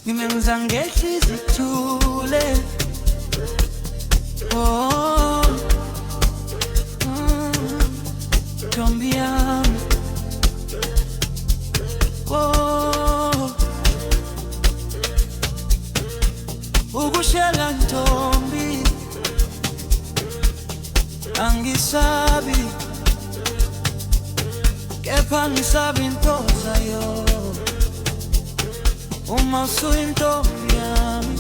Nimenza ngehlizi ithule. Oh, ntombi yami. Oh, ukushela ntombi angisabi, kepha ngisabi into zayo. Uma usuyintombi yami,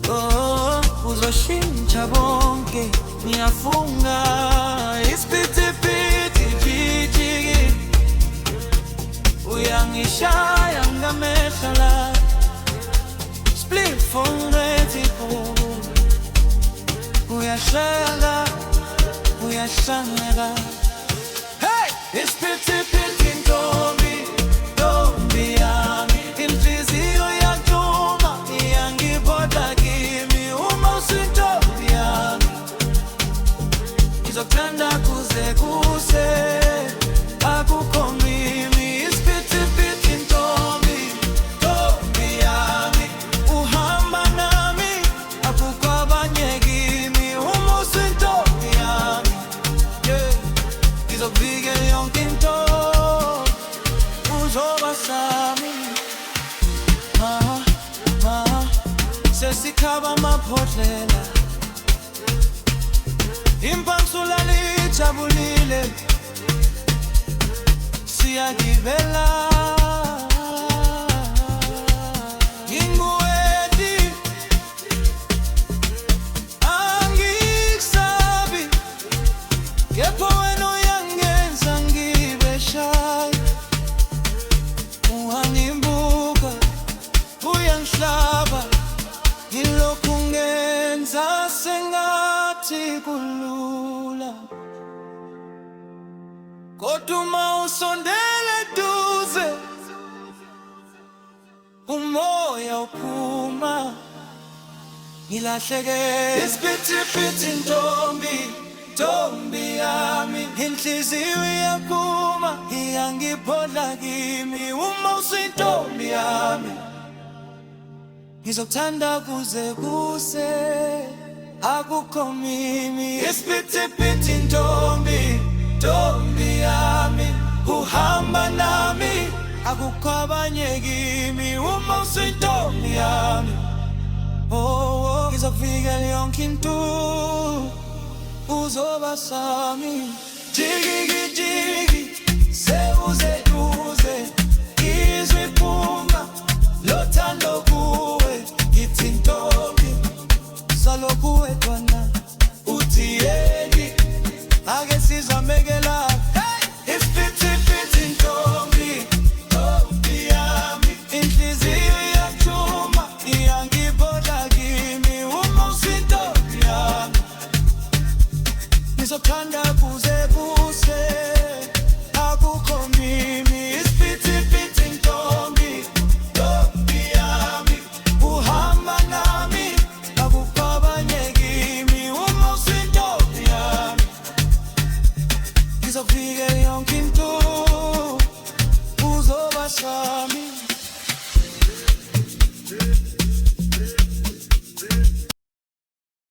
oh, uzoshintsha bonke. Ngiyafunga isiphithiphithi jijiki, uyangishaya ngamehlo la. Split phone retipo, uyashaya, uyashaya. Hey, isiphithiphithi ntombi, ntombi yami. Inhliziyo yajuma, iyangibhoda kimi. Uma usuyintombi yami, ngizokuthanda kuze kuse, akukho mimi. Isiphithiphithi ntombi, ntombi yami. Uhamba nami, akukho abanye kimi. Uma usuyintombi yami, yeah, ngizokuvikela yonke into, uzoba sami. Sesikhaba amabhodlela, impamsula lijabulile, siyagibela. Nginguweni, angikusabi, kepha wena uyangenza ngibe shy. Ungangimbuka, uyangihlaba, ngilokhu ngenza sengathi kulula. Kodwa uma usondele duze, umoya uphuma, ngilahleke. Isiphithiphithi ntombi, ntombi yami. Inhliziyo iyakuma, iyangibhoda kimi. Uma usuyintombi yami, ngizokuthanda kuze kuse, akukho mimi. Isiphithiphithi ntombi, ntombi yami. Uhamba nami, akukho abanye kimi. Uma usuyintombi yami, oh, ngizokuvikela yonke into, uzoba sami. Jigigi jigi, sewuze duze, izwi phuma, lothando kuwe. Ngithi ntombi, salokhu wedwana, uthi yeni, ake sizamekela. Hey, isiphithiphithi ntombi, ntombi yami. Inhliziyo iyajuma, iyangibhoda kimi. Uma usuyintombi yami, ngizokuthanda kuze kuse, akukho mimi. Isiphithiphithi ntombi, ntombi yami. Uhamba nami, akukho abanye kimi. Uma usuyintombi yami, ngizokuvikela yonke into, uzoba sami.